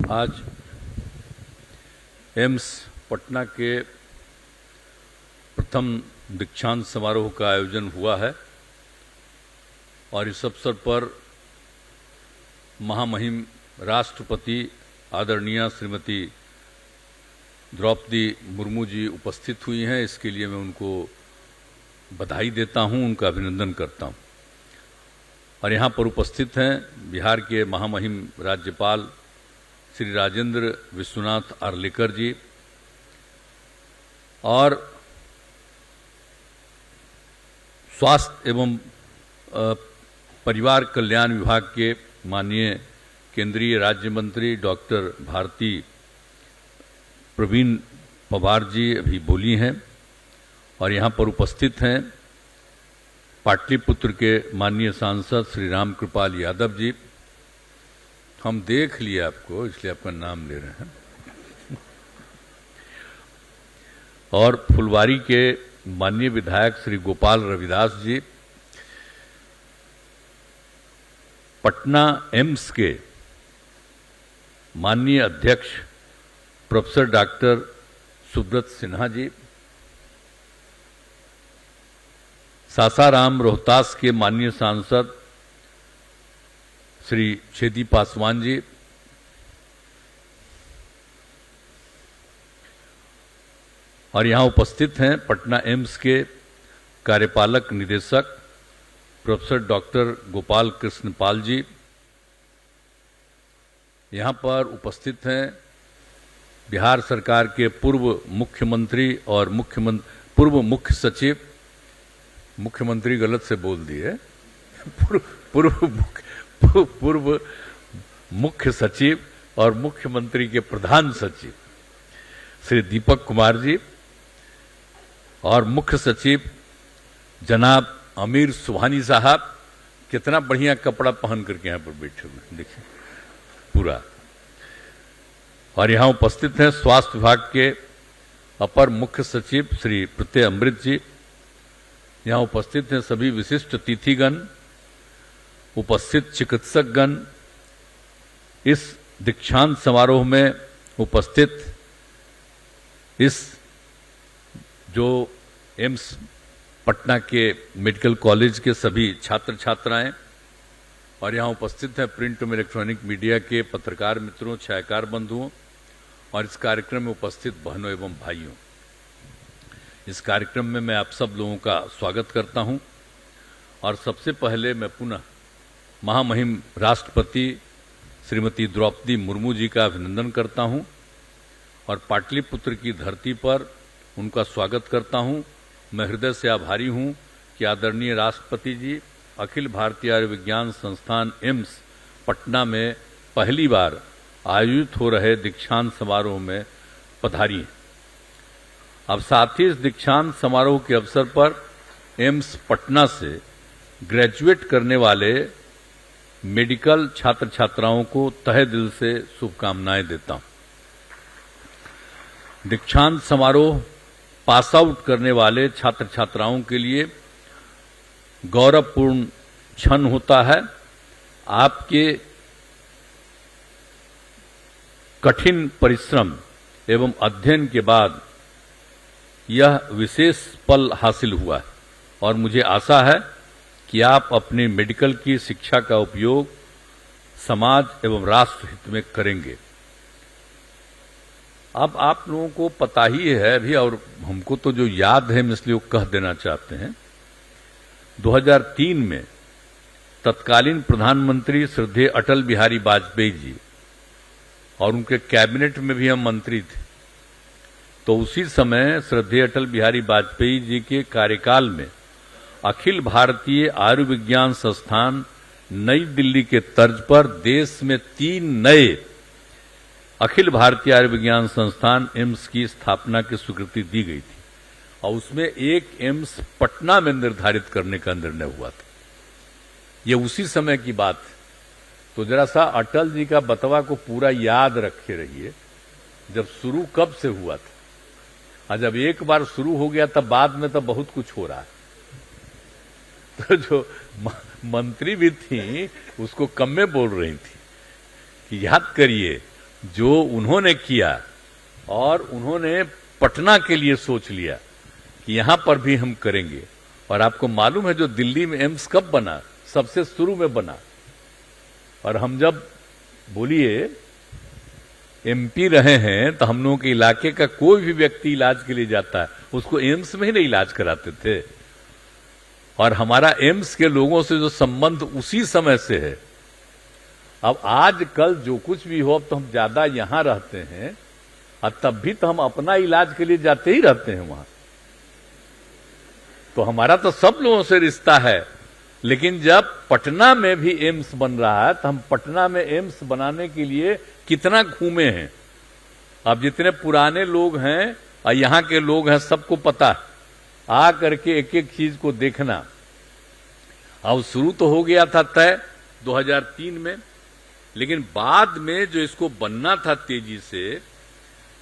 आज एम्स पटना के प्रथम दीक्षांत समारोह का आयोजन हुआ है और इस अवसर पर महामहिम राष्ट्रपति आदरणीय श्रीमती द्रौपदी मुर्मू जी उपस्थित हुई हैं। इसके लिए मैं उनको बधाई देता हूं, उनका अभिनंदन करता हूं। और यहाँ पर उपस्थित हैं बिहार के महामहिम राज्यपाल श्री राजेंद्र विश्वनाथ आर्लेकर जी और स्वास्थ्य एवं परिवार कल्याण विभाग के माननीय केंद्रीय राज्य मंत्री डॉक्टर भारती प्रवीण पवार जी अभी बोली हैं। और यहाँ पर उपस्थित हैं पाटलिपुत्र के माननीय सांसद श्री राम कृपाल यादव जी। हम देख लिए आपको, इसलिए आपका नाम ले रहे हैं। और फुलवारी के माननीय विधायक श्री गोपाल रविदास जी, पटना एम्स के माननीय अध्यक्ष प्रोफेसर डॉक्टर सुब्रत सिन्हा जी, सासाराम रोहतास के माननीय सांसद श्री छेदी पासवान जी, और यहाँ उपस्थित हैं पटना एम्स के कार्यपालक निदेशक प्रोफेसर डॉक्टर गोपाल कृष्ण पाल जी। यहाँ पर उपस्थित हैं बिहार सरकार के पूर्व मुख्यमंत्री और पूर्व मुख्य सचिव, मुख्यमंत्री गलत से बोल दिए, पूर्व मुख्य सचिव और मुख्यमंत्री के प्रधान सचिव श्री दीपक कुमार जी और मुख्य सचिव जनाब अमीर सुभानी साहब। कितना बढ़िया कपड़ा पहन करके यहाँ पर बैठे हुए हैं, देखिए पूरा। और यहाँ उपस्थित हैं स्वास्थ्य विभाग के अपर मुख्य सचिव श्री प्रत्यय अमृत जी। यहाँ उपस्थित हैं सभी विशिष्ट अतिथिगण, उपस्थित चिकित्सकगण। इस दीक्षांत समारोह में उपस्थित इस जो एम्स पटना के मेडिकल कॉलेज के सभी छात्र छात्राएं और यहाँ उपस्थित हैं प्रिंट एवं इलेक्ट्रॉनिक मीडिया के पत्रकार मित्रों, छायाकार बंधुओं और इस कार्यक्रम में उपस्थित बहनों एवं भाइयों। इस कार्यक्रम में मैं आप सब लोगों का स्वागत करता हूं और सबसे पहले मैं पुनः महामहिम राष्ट्रपति श्रीमती द्रौपदी मुर्मू जी का अभिनंदन करता हूं और पाटलिपुत्र की धरती पर उनका स्वागत करता हूं। मैं हृदय से आभारी हूं कि आदरणीय राष्ट्रपति जी अखिल भारतीय आयुर्विज्ञान संस्थान एम्स पटना में पहली बार आयोजित हो रहे दीक्षांत समारोह में पधारी हैं। अब साथ ही इस दीक्षांत समारोह के अवसर पर एम्स पटना से ग्रेजुएट करने वाले मेडिकल छात्र छात्राओं को तहे दिल से शुभकामनाएं देता हूं। दीक्षांत समारोह पास आउट करने वाले छात्र छात्राओं के लिए गौरवपूर्ण क्षण होता है। आपके कठिन परिश्रम एवं अध्ययन के बाद यह विशेष पल हासिल हुआ है और मुझे आशा है कि आप अपने मेडिकल की शिक्षा का उपयोग समाज एवं राष्ट्र हित में करेंगे। अब आप लोगों को पता ही है अभी, और हमको तो जो याद है इसलिए वो कह देना चाहते हैं। 2003 में तत्कालीन प्रधानमंत्री श्रद्धेय अटल बिहारी वाजपेयी जी और उनके कैबिनेट में भी हम मंत्री थे, तो उसी समय श्रद्धेय अटल बिहारी वाजपेयी जी के कार्यकाल में अखिल भारतीय आयुर्विज्ञान संस्थान नई दिल्ली के तर्ज पर देश में 3 नए अखिल भारतीय आयुर्विज्ञान संस्थान एम्स की स्थापना की स्वीकृति दी गई थी और उसमें एक एम्स पटना में निर्धारित करने का निर्णय हुआ था। ये उसी समय की बात है। तो जरा सा अटल जी का बतवा को पूरा याद रखे रहिए, जब शुरू कब से हुआ था। और जब एक बार शुरू हो गया तब बाद में तो बहुत कुछ हो रहा है। तो जो मंत्री भी थी उसको कम में बोल रही थी कि याद करिए जो उन्होंने किया और उन्होंने पटना के लिए सोच लिया कि यहां पर भी हम करेंगे। और आपको मालूम है जो दिल्ली में एम्स कब बना? सबसे शुरू में बना। और हम जब बोलिए एमपी रहे हैं तो हम लोगों के इलाके का कोई भी व्यक्ति इलाज के लिए जाता है उसको एम्स में ही नहीं इलाज कराते थे। और हमारा एम्स के लोगों से जो संबंध उसी समय से है। अब आज कल जो कुछ भी हो, अब तो हम ज्यादा यहां रहते हैं और तब भी तो हम अपना इलाज के लिए जाते ही रहते हैं वहां। तो हमारा तो सब लोगों से रिश्ता है। लेकिन जब पटना में भी एम्स बन रहा है तो हम पटना में एम्स बनाने के लिए कितना घूमे हैं। अब जितने पुराने लोग हैं और यहां के लोग हैं सबको पता है, आ करके एक एक चीज को देखना। अब शुरू तो हो गया था तय 2003 में, लेकिन बाद में जो इसको बनना था तेजी से,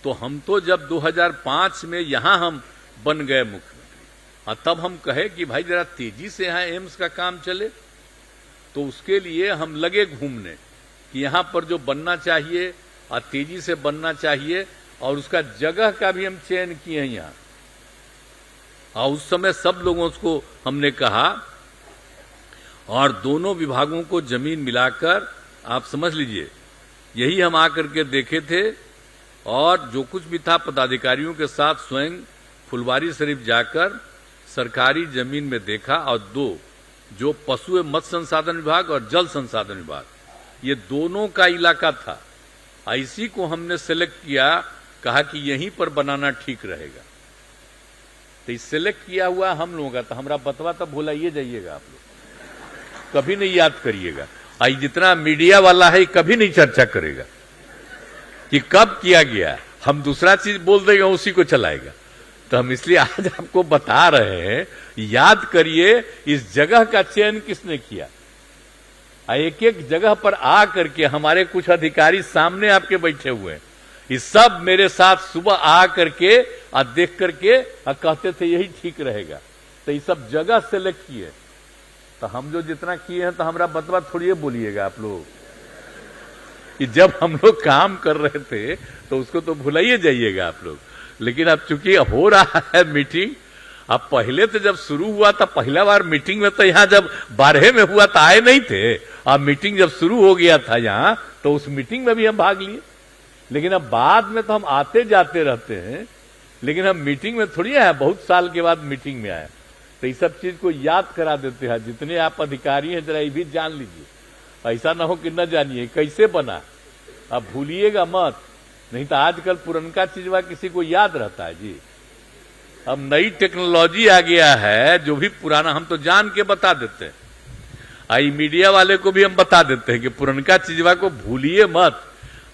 तो हम तो जब 2005 में यहां हम बन गए मुख्यमंत्री और तब हम कहे कि भाई जरा तेजी से यहां एम्स का काम चले। तो उसके लिए हम लगे घूमने कि यहां पर जो बनना चाहिए और तेजी से बनना चाहिए, और उसका जगह का भी हम चयन किए हैं यहां। और उस समय सब लोगों को हमने कहा, और दोनों विभागों को जमीन मिलाकर आप समझ लीजिए यही हम आकर के देखे थे। और जो कुछ भी था पदाधिकारियों के साथ स्वयं फुलवारी शरीफ जाकर सरकारी जमीन में देखा। और दो जो पशु एवं मत्स्य संसाधन विभाग और जल संसाधन विभाग, ये दोनों का इलाका था। इसी को हमने सेलेक्ट किया, कहा कि यहीं पर बनाना ठीक रहेगा। तो इस सेलेक्ट किया हुआ हम लोगों का, तो हमारा बतवा तब भुलाइए जाइएगा आप लोग, कभी नहीं याद करिएगा। आई जितना मीडिया वाला है कभी नहीं चर्चा करेगा कि कब किया गया, हम दूसरा चीज बोल देगा उसी को चलाएगा। तो हम इसलिए आज आपको बता रहे हैं, याद करिए इस जगह का चयन किसने किया। एक एक जगह पर आ करके हमारे कुछ अधिकारी सामने आपके बैठे हुए हैं, ये सब मेरे साथ सुबह आ करके और देख करके और कहते थे यही ठीक रहेगा। तो ये सब जगह सेलेक्ट किए। तो हम जो जितना किए हैं तो हमारा बतवा थोड़ी बोलिएगा आप लोग कि जब हम लोग काम कर रहे थे तो उसको तो भुलाइए जाइएगा आप लोग। लेकिन अब चूंकि हो रहा है मीटिंग, अब पहले तो जब शुरू हुआ था पहला बार मीटिंग में, तो यहां जब 12 में हुआ तो आए नहीं थे। अब मीटिंग जब शुरू हो गया था यहां, तो उस मीटिंग में भी हम भाग लिए। लेकिन अब बाद में तो हम आते जाते रहते हैं, लेकिन हम मीटिंग में थोड़ी आए, बहुत साल के बाद मीटिंग में आए। तो इस सब चीज को याद करा देते हैं। जितने आप अधिकारी हैं जरा ये भी जान लीजिए, ऐसा ना हो कि न जानिए कैसे बना। अब भूलिएगा मत, नहीं तो आजकल पुरनका चीजवा किसी को याद रहता है जी। अब नई टेक्नोलॉजी आ गया है, जो भी पुराना हम तो जान के बता देते हैं। आई मीडिया वाले को भी हम बता देते हैं कि पुरनका चीजवा को भूलिए मत।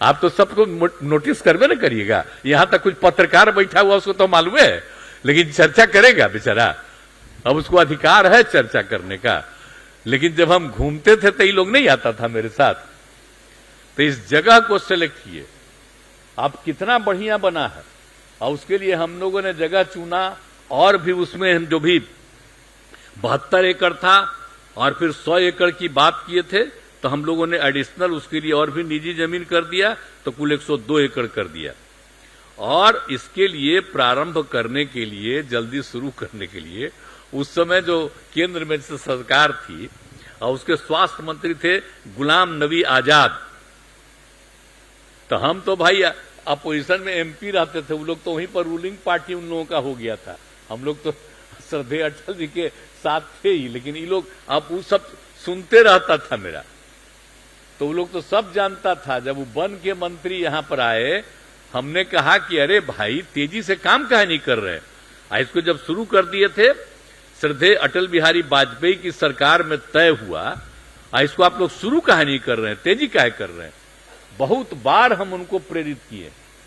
आप तो सबको नोटिस करवे ना करिएगा। यहां तक कुछ पत्रकार बैठा हुआ उसको तो मालूम है, लेकिन चर्चा करेगा बेचारा, अब उसको अधिकार है चर्चा करने का। लेकिन जब हम घूमते थे तो ये लोग नहीं आता था मेरे साथ। तो इस जगह को सेलेक्ट किए, अब कितना बढ़िया बना है। और उसके लिए हम लोगों ने जगह चुना, और भी उसमें हम जो भी 72 एकड़ था और फिर 100 एकड़ की बात किए थे, तो हम लोगों ने एडिशनल उसके लिए और भी निजी जमीन कर दिया, तो कुल 102 एकड़ कर दिया। और इसके लिए प्रारंभ करने के लिए, जल्दी शुरू करने के लिए, उस समय जो केंद्र में सरकार थी और उसके स्वास्थ्य मंत्री थे गुलाम नबी आजाद। तो हम तो भाई अपोजिशन में एमपी रहते थे, वो लोग तो वहीं पर रूलिंग पार्टी उन लोगों का हो गया था। हम लोग तो श्रद्धेय अटल जी के साथ थे ही, लेकिन ये लोग अब वो सब सुनते रहता था मेरा, तो वो लोग तो सब जानता था। जब वो बन के मंत्री यहां पर आए, हमने कहा कि अरे भाई तेजी से काम काहे नहीं कर रहे। इसको जब शुरू कर दिए थे, श्रद्धेय अटल बिहारी वाजपेयी की सरकार में तय हुआ, इसको आप लोग शुरू काहे नहीं कर रहे हैं, तेजी काहे कर रहे हैं। बहुत बार हम उनको प्रेरित किए।